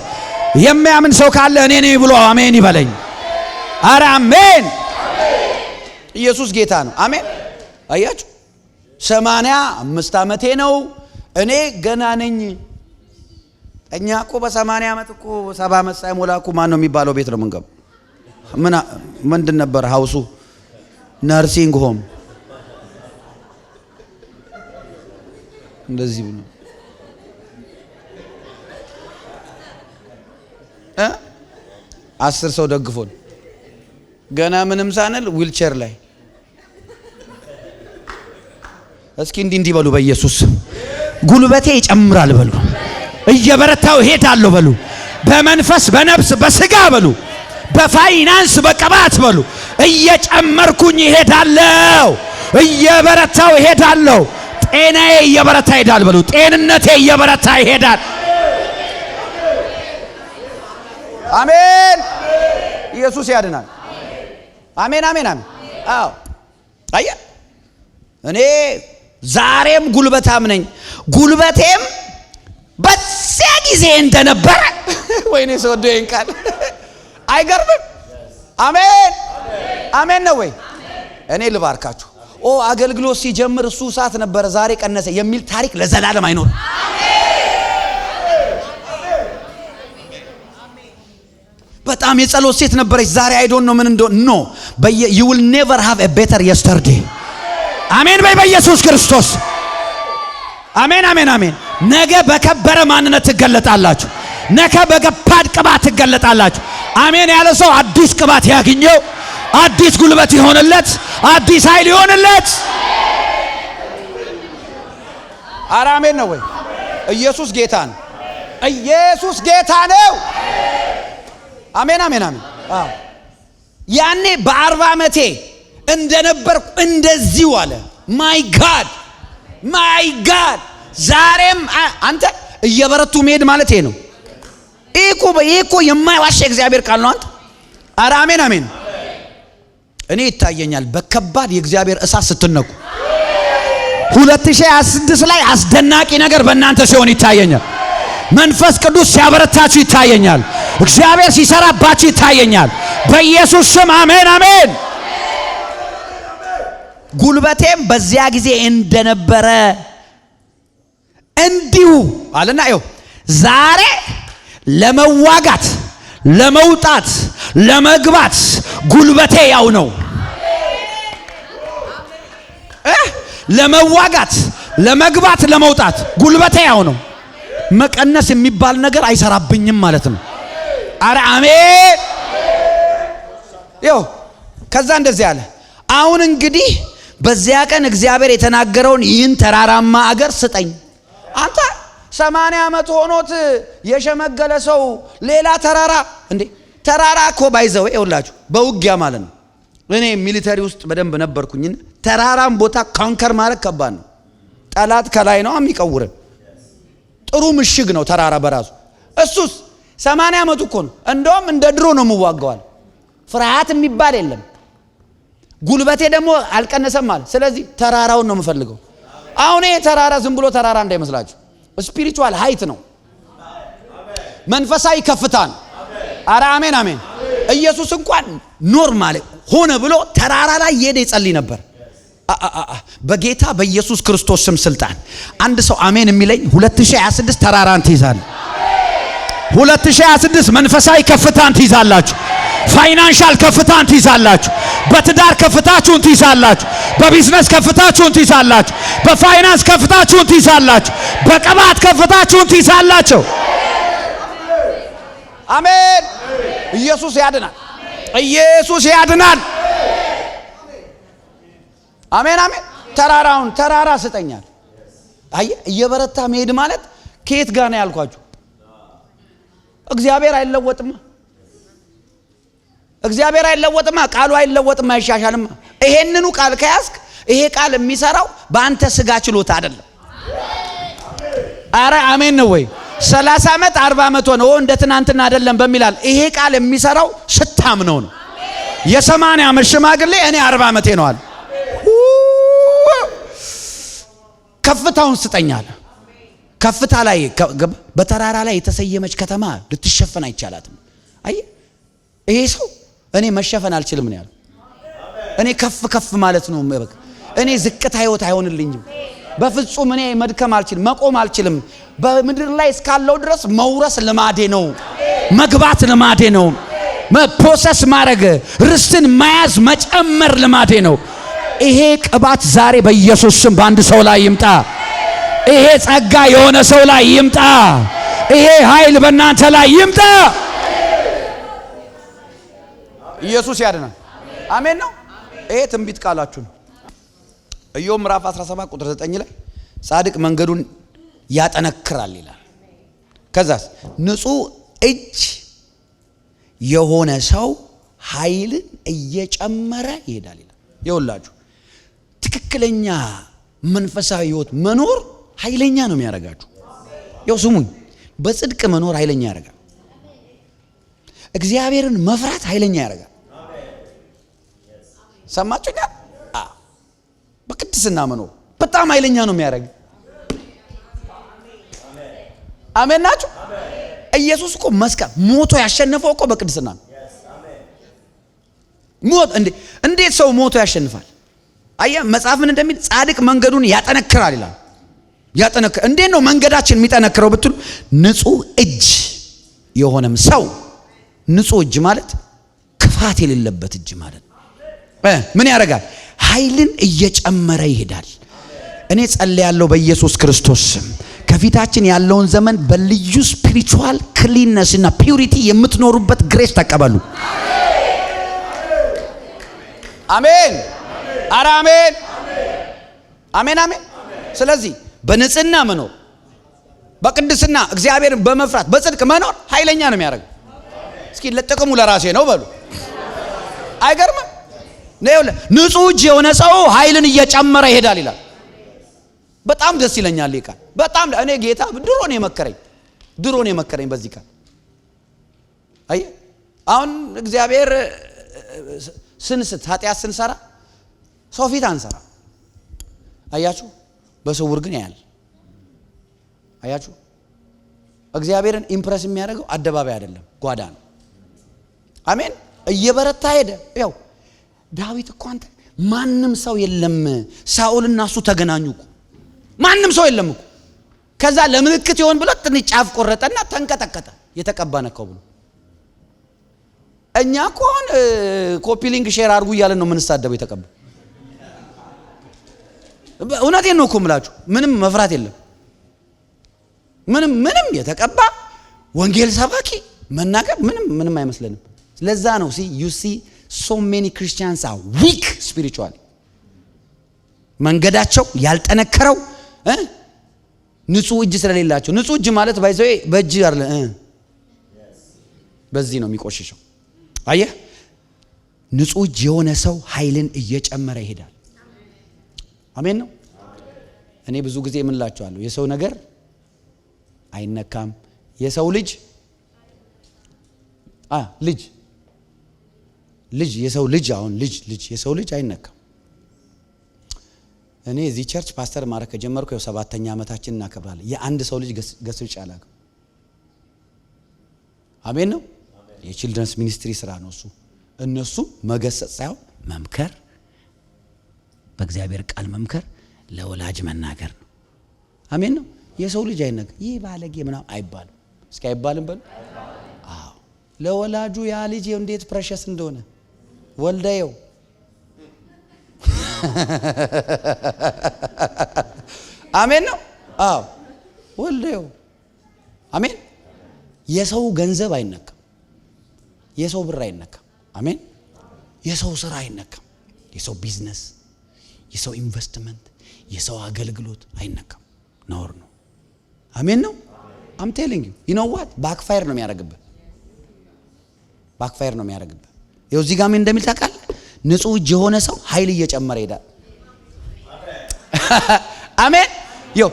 የሚያምን ሰው ካለ እኔ ነኝ ብሎ አሜን ይበለኝ። አረ አሜን። ኢየሱስ ጌታ ነው። አሜን። አያችሁ 85 ዓመቴ ነው፣ እኔ ገና ነኝ። እኛ እኮ በ80 ዓመት እኮ 70 ዓመት ሳይሞላ እኮ ማን ነው የሚባለው ቤት ነው የምንገባው? ምንድን ነበር ሀውሱ? ነርሲንግ ሆም እንደዚህ ብሎ 10 ሰው ደግፎን ገና ምንም ሳንል ዊልቸር ላይ እስኪ እንዲህ በሉ፣ በኢየሱስ ጉልበቴ ይጨምራል በሉ፣ እየበረታው ሄዳለሁ በሉ፣ በመንፈስ በነፍስ በስጋ በሉ፣ በፋይናንስ በቅባት በሉ እየጨመርኩኝ እሄዳለሁ፣ እየበረታው እሄዳለሁ። ጤናዬ እየበረታ ይሄዳል በሉ። ጤንነቴ እየበረታ ይሄዳል። አሜን። ኢየሱስ ያድናል። አሜን አሜን አሜን። አዎ አየ እኔ ዛሬም ጉልበታም ነኝ። ጉልበቴም በዚያ ጊዜ እንደነበረ ወይኔ ሰውዶ ይንቃል። አይገርምም? አሜን አሜን ነው ወይ? እኔ ልባርካችሁ። አገልግሎት ሲጀምር እሱ ሰዓት ነበረ ዛሬ ቀነሰ የሚል ታሪክ ለዘላለም አይኖርም። በጣም የጸሎት ሴት ነበረች ዛሬ አይ ዶንት ኖ ምን እንደሆነ ኖ you will never have a better yesterday። አሜን በኢየሱስ ክርስቶስ። አሜን አሜን አሜን። ነገ በከበረ ማንነት ትገለጣላችሁ። ነገ በገባድ ቅባት ትገለጣላችሁ። አሜን ያለ ሰው አዲስ ቅባት ያገኘው፣ አዲስ ጉልበት ይሆንለት፣ አዲስ ኃይል ይሆንለት። ኧረ አሜን ነው ወይ? ኢየሱስ ጌታ ነው። ኢየሱስ ጌታ ነው። አሜን አሜን አሜን። ያኔ በ40 ዓመቴ እንደነበርኩ እንደዚሁ አለ። ማይ ጋድ ዛሬም አንተ እየበረቱ መሄድ ማለት ነው። እኮ የማይዋሽ እግዚአብሔር ቃል ነው። አንተ ኧረ አሜን አሜን። እኔ ይታየኛል በከባድ የእግዚአብሔር እሳት ስትነኩ 2026 ላይ አስደናቂ ነገር በእናንተ ሲሆን ይታየኛል። መንፈስ ቅዱስ ሲያበረታችሁ ይታየኛል። እግዚአብሔር ሲሰራባችሁ ይታየኛል። በኢየሱስ ስም አሜን አሜን። ጉልበቴም በዚያ ጊዜ እንደነበረ እንዲሁ አለና ይኸው ዛሬ ለመዋጋት፣ ለመውጣት፣ ለመግባት ጉልበቴ ያው ነው። ለመዋጋት፣ ለመግባት፣ ለመውጣት ጉልበቴ ያው ነው። መቀነስ የሚባል ነገር አይሰራብኝም ማለት ነው። አረ አሜን። ይኸው ከዛ እንደዚህ አለ። አሁን እንግዲህ በዚያ ቀን እግዚአብሔር የተናገረውን ይህን ተራራማ አገር ስጠኝ። አንተ 80 ዓመት ሆኖት የሸመገለ ሰው ሌላ ተራራ እንዴ? ተራራ እኮ ባይዘው ይኸውላችሁ በውጊያ ማለት ነው። እኔ ሚሊተሪ ውስጥ በደንብ ነበርኩኝ። ተራራም ቦታ ካንከር ማለት ከባድ ነው። ጠላት ከላይ ነው የሚቀውረን። ጥሩ ምሽግ ነው ተራራ በራሱ። እሱስ 80 ዓመቱ እኮ ነው። እንደውም እንደ ድሮ ነው የምዋጋዋል። ፍርሃት የሚባል የለም። ጉልበቴ ደግሞ አልቀነሰም ማለት። ስለዚህ ተራራውን ነው የምፈልገው። አሁን ይሄ ተራራ ዝም ብሎ ተራራ እንዳይመስላችሁ፣ ስፒሪቹዋል ሃይት ነው። መንፈሳዊ ከፍታ ነው። አረ አሜን አሜን። ኢየሱስ እንኳን ኖርማል ሆነ ብሎ ተራራ ላይ እየሄደ ይጸልይ ነበር። በጌታ በኢየሱስ ክርስቶስ ስም ስልጣን አንድ ሰው አሜን የሚለኝ 2026 ተራራን ትይዛለህ። 2026 መንፈሳዊ ከፍታን ትይዛላችሁ። ፋይናንሻል ከፍታን ትይዛላችሁ። በትዳር ከፍታችሁን ትይዛላችሁ። በቢዝነስ ከፍታችሁን ትይዛላችሁ። በፋይናንስ ከፍታችሁን ትይዛላችሁ። በቅባት ከፍታችሁን ትይዛላችሁ። አሜን። ኢየሱስ ያድናል። ኢየሱስ ያድናል። አሜን አሜን። ተራራ ስጠኛል። አየህ እየበረታ መሄድ ማለት ከየት ጋር ነው ያልኳችሁ? እግዚአብሔር አይለወጥማ። እግዚአብሔር አይለወጥማ። ቃሉ አይለወጥማ፣ አይሻሻልማ። ይሄንኑ ቃል ከያዝክ ይሄ ቃል የሚሰራው በአንተ ስጋ ችሎታ አይደለም። አረ አሜን ነው ወይ? 30 ዓመት 40 ዓመት ሆነ እንደ ትናንትና አይደለም በሚላል ይሄ ቃል የሚሰራው ስታምነው ነው። የ80 ዓመት ሽማግሌ እኔ 40 ዓመቴ ነው አለ። ከፍታውን ስጠኛል። ከፍታ ላይ በተራራ ላይ የተሰየመች ከተማ ልትሸፈን አይቻላትም። አይ ይሄ ሰው እኔ መሸፈን አልችልም ነው ያለው። እኔ ከፍ ማለት ነው። እኔ ዝቅታ ህይወት አይሆንልኝም በፍጹም። እኔ መድከም አልችልም፣ መቆም አልችልም። በምድር ላይ እስካለው ድረስ መውረስ ልማዴ ነው፣ መግባት ልማዴ ነው፣ ፕሮሰስ ማድረግ ርስትን መያዝ መጨመር ልማዴ ነው። ይሄ ቅባት ዛሬ በኢየሱስ ስም በአንድ ሰው ላይ ይምጣ። ይሄ ጸጋ የሆነ ሰው ላይ ይምጣ። ይሄ ኃይል በእናንተ ላይ ይምጣ። ኢየሱስ ያድናል። አሜን ነው። ይሄ ትንቢት ቃላችሁ ነው። ኢዮብ ምዕራፍ 17 ቁጥር 9 ላይ ጻድቅ መንገዱን ያጠነክራል ይላል። ከዛስ ንጹህ እጅ የሆነ ሰው ኃይልን እየጨመረ ይሄዳል ይላል። ይኸውላችሁ ትክክለኛ መንፈሳዊ ህይወት መኖር ኃይለኛ ነው የሚያደርጋችሁ። ያው ስሙኝ፣ በጽድቅ መኖር ኃይለኛ ያደርጋል። እግዚአብሔርን መፍራት ኃይለኛ ያደርጋል። ሰማችሁኛ? በቅድስና መኖር በጣም ኃይለኛ ነው የሚያደርግ። አሜን ናችሁ? ኢየሱስ እኮ መስቀል ሞቶ ያሸነፈው እኮ በቅድስና ነው። ሞት እንዴት ሰው ሞቶ ያሸንፋል? አያ መጽሐፍ ምን እንደሚል ጻድቅ መንገዱን ያጠነክራል ይላል። ያጠነክር እንዴት ነው መንገዳችን የሚጠነክረው ብትሉ ንጹህ እጅ የሆነም ሰው። ንጹህ እጅ ማለት ክፋት የሌለበት እጅ ማለት ነው። ምን ያደርጋል? ኃይልን እየጨመረ ይሄዳል። እኔ ጸልያለሁ በኢየሱስ ክርስቶስ ስም ከፊታችን ያለውን ዘመን በልዩ ስፒሪቹዋል ክሊንነስ እና ፒዩሪቲ የምትኖሩበት ግሬስ ተቀበሉ። አሜን። ኧረ አሜን አሜን አሜን። ስለዚህ በንጽህና መኖር፣ በቅድስና እግዚአብሔርን በመፍራት በጽድቅ መኖር ኃይለኛ ነው የሚያደርገው። እስኪ ለጥቅሙ ለራሴ ነው በሉ። አይገርምም? ንጹህ እጅ የሆነ ሰው ኃይልን እየጨመረ ይሄዳል ይላል። በጣም ደስ ይለኛል ይሄ ቃል። በጣም እኔ ጌታ ድሮ ነው የመከረኝ በዚህ ቃል። አይ አሁን እግዚአብሔር ስንስት ኃጢአት ስንሰራ ሰው ፊት አንሰራ። አያችሁ? በስውር ግን ያያል። አያችሁ? እግዚአብሔርን ኢምፕረስ የሚያደርገው አደባባይ አይደለም፣ ጓዳ ነው። አሜን። እየበረታ ሄደ። ያው ዳዊት እኮ አንተ ማንም ሰው የለም፣ ሳኦልና እሱ ተገናኙ እኮ ማንም ሰው የለም እኮ። ከዛ ለምልክት ይሆን ብሎ ትንሽ ጫፍ ቆረጠና ተንቀጠቀጠ። የተቀባ ነካው ብሎ እኛ እኮ አሁን ኮፒ ሊንክ ሼር አድርጉ እያለን ነው የምንሳደበው። የተቀባ እውነቴን ነው እኮ የምላችሁ። ምንም መፍራት የለም። ምንም የተቀባ ወንጌል ሰባኪ መናገር ምንም አይመስለንም። ስለዛ ነው you see so many Christians are weak spiritually። መንገዳቸው ያልጠነከረው ንጹህ እጅ ስለሌላቸው። ንጹህ እጅ ማለት ባይዘው በእጅ አይደለ፣ በዚህ ነው የሚቆሽሸው። አየህ? ንጹህ እጅ የሆነ ሰው ኃይልን እየጨመረ ይሄዳል። አሜን ነው። እኔ ብዙ ጊዜ ምን እላችኋለሁ፣ የሰው ነገር አይነካም። የሰው ልጅ የሰው ልጅ አሁን ልጅ የሰው ልጅ አይነካም። እኔ እዚህ ቸርች ፓስተር ማረክ ከጀመርኩ 7ኛ ዓመታችን እናከብራለን። የአንድ ሰው ልጅ ገስጭ አላውቅም። አሜን ነው። የቺልድረንስ ሚኒስትሪ ስራ ነው እሱ። እነሱ መገሰጽ ሳይሆን መምከር፣ በእግዚአብሔር ቃል መምከር፣ ለወላጅ መናገር ነው። አሜን ነው። የሰው ልጅ አይነካ። ይህ ባለጌ ምናምን አይባልም። እስኪ አይባልም በሉ። አዎ ለወላጁ ያ ልጅ እንዴት ፕሬሸስ እንደሆነ ወልደየው። አሜን ነው። አዎ ወልደየው። አሜን። የሰው ገንዘብ አይነካም። የሰው ብር አይነካም። አሜን። የሰው ስራ አይነካም። የሰው ቢዝነስ፣ የሰው ኢንቨስትመንት፣ የሰው አገልግሎት አይነካም። ነውር ነው። አሜን ነው። I'm telling you, you know what? ባክፋየር ነው የሚያደርግብህ። ባክፋየር ነው የሚያደርግብህ። ይኸው እዚህ ጋር ምን እንደሚል ታውቃለህ? ንጹህ እጅ የሆነ ሰው ኃይል እየጨመረ ይሄዳል። አሜን። ይኸው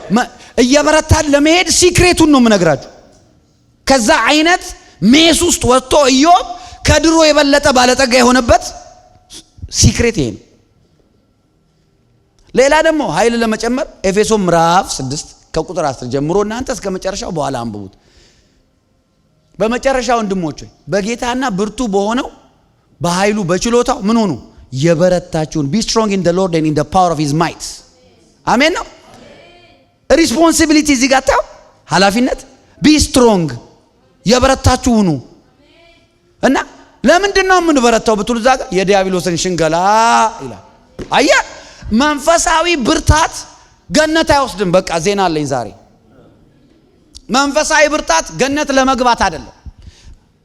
እየበረታን ለመሄድ ሲክሬቱን ነው የምነግራችሁ። ከዛ አይነት ሜስ ውስጥ ወጥቶ ኢዮብ ከድሮ የበለጠ ባለጠጋ የሆነበት ሲክሬት ይሄ ነው። ሌላ ደግሞ ኃይል ለመጨመር ኤፌሶን ምዕራፍ 6 ከቁጥር 10 ጀምሮ እናንተ እስከ መጨረሻው በኋላ አንብቡት። በመጨረሻው ወንድሞች ሆይ በጌታና ብርቱ በሆነው በኃይሉ በችሎታው ምን ሆኑ? የበረታችሁን be strong in the Lord and in the power of his might። አሜን ነው። ሪስፖንሲቢሊቲ እዚህ ጋር ታው ኃላፊነት be strong የበረታችሁ ሁኑ። እና ለምንድን ነው የምንበረታው ብትሉ እዛ ጋር የዲያብሎስን ሽንገላ ይላል። አየህ መንፈሳዊ ብርታት ገነት አይወስድም። በቃ ዜና አለኝ ዛሬ። መንፈሳዊ ብርታት ገነት ለመግባት አይደለም።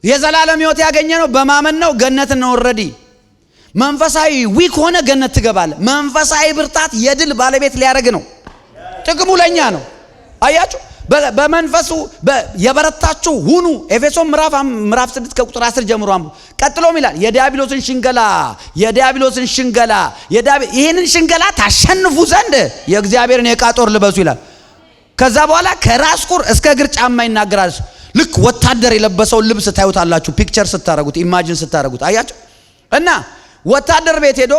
የዘላለም ሕይወት ያገኘነው በማመን ነው። ገነት ነው ኦሬዲ። መንፈሳዊ ዊክ ሆነ ገነት ትገባለህ። መንፈሳዊ ብርታት የድል ባለቤት ሊያደርግ ነው። ጥቅሙ ለኛ ነው። አያችሁ በመንፈሱ የበረታችሁ ሁኑ። ኤፌሶን ምዕራፍ 6 ከቁጥር 10 ጀምሮ አንብቡ። ቀጥሎም ይላል የዲያብሎስን ሽንገላ ይሄንን ሽንገላ ታሸንፉ ዘንድ የእግዚአብሔርን የዕቃ ጦር ልበሱ ይላል። ከዛ በኋላ ከራስ ቁር እስከ እግር ጫማ ይናገራል። ልክ ወታደር የለበሰው ልብስ ታዩታላችሁ፣ ፒክቸር ስታረጉት፣ ኢማጂን ስታረጉት አያችሁ። እና ወታደር ቤት ሄዶ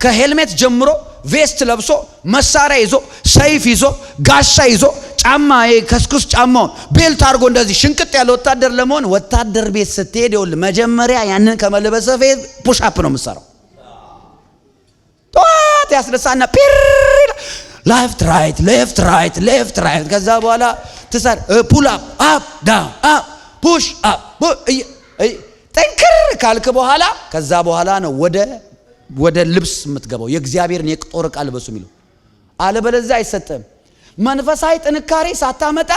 ከሄልሜት ጀምሮ ቬስት ለብሶ መሳሪያ ይዞ ሰይፍ ይዞ ጋሻ ይዞ ጫማ ከስኩስ ጫማውን ቤልት አድርጎ እንደዚህ ሽንቅጥ ያለ ወታደር ለመሆን ወታደር ቤት ስትሄድ ይኸውልህ መጀመሪያ ያንን ከመለበሰ ፌዝ ፑሽ አፕ ነው የምትሰራው። ጧት ያስነሳና ፒር ሌፍት ራይት ከዛ በኋላ ትሰር ፑል አፕ ዳውን አፕ ፑሽ አፕ ጠንክር ካልክ በኋላ ከዛ በኋላ ነው ወደ ልብስ የምትገባው። የእግዚአብሔርን የጦር ዕቃ ልበሱ የሚለው አለበለዚያ አይሰጥም። መንፈሳዊ ጥንካሬ ሳታመጣ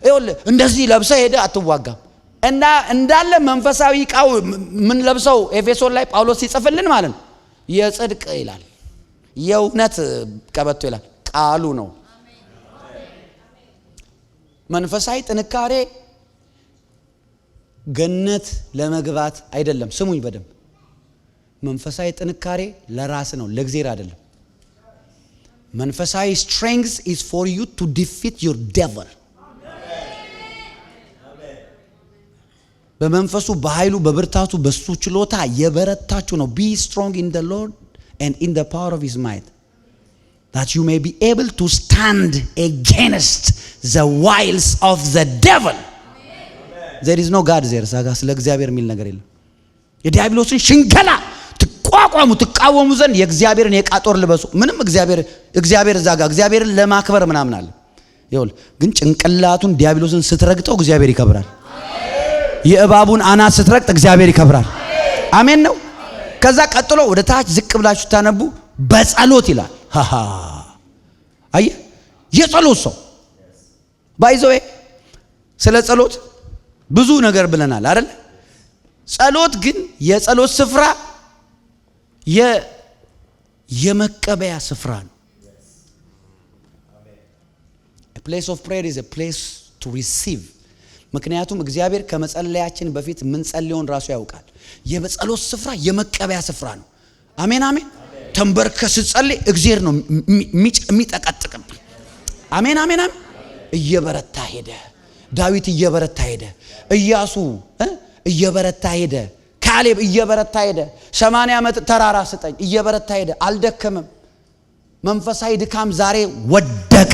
ይኸውልህ እንደዚህ ለብሰ ሄደ አትዋጋም። እና እንዳለ መንፈሳዊ ዕቃው ምን ለብሰው ኤፌሶን ላይ ጳውሎስ ሲጽፍልን ማለት ነው የጽድቅ ይላል፣ የእውነት ቀበቶ ይላል፣ ቃሉ ነው። መንፈሳዊ ጥንካሬ ገነት ለመግባት አይደለም። ስሙኝ በደንብ መንፈሳዊ ጥንካሬ ለራስ ነው፣ ለእግዚአብሔር አይደለም። መንፈሳዊ strength is for you to defeat your devil። በመንፈሱ በኃይሉ በብርታቱ በሱ ችሎታ የበረታችሁ ነው። be strong in the Lord and in the power of his might that you may be able to stand against the wiles of the devil. there is no God there። ሳጋ ስለ እግዚአብሔር የሚል ነገር የለም። የዲያብሎስን ሽንገላ ትቃወሙ ዘንድ የእግዚአብሔርን የዕቃ ጦር ልበሱ። ምንም እግዚአብሔር እዛ ጋር እግዚአብሔርን ለማክበር ምናምን አለ። ይኸውልህ ግን ጭንቅላቱን ዲያብሎስን ስትረግጠው እግዚአብሔር ይከብራል። የእባቡን አናት ስትረግጥ እግዚአብሔር ይከብራል። አሜን ነው። ከዛ ቀጥሎ ወደ ታች ዝቅ ብላችሁ ታነቡ በጸሎት ይላል። አየህ የጸሎት ሰው ባይዘው ስለ ጸሎት ብዙ ነገር ብለናል አይደል? ጸሎት ግን የጸሎት ስፍራ የመቀበያ ስፍራ ነው። a place of prayer is a place to receive። ምክንያቱም እግዚአብሔር ከመጸለያችን በፊት ምን ጸልዮን ራሱ ያውቃል። የጸሎት ስፍራ የመቀበያ ስፍራ ነው። አሜን አሜን። ተንበርከስ ጸልይ እግዚአብሔር ነው የሚጠቀጥቅም። አሜን አሜን አሜን። እየበረታ ሄደ ዳዊት፣ እየበረታ ሄደ ኢያሱ፣ እየበረታ ሄደ ካሌብ፣ እየበረታ ሄደ 80 ዓመት ተራራ ስጠኝ፣ እየበረታ ሄደ አልደከመም። መንፈሳዊ ድካም ዛሬ ወደቀ።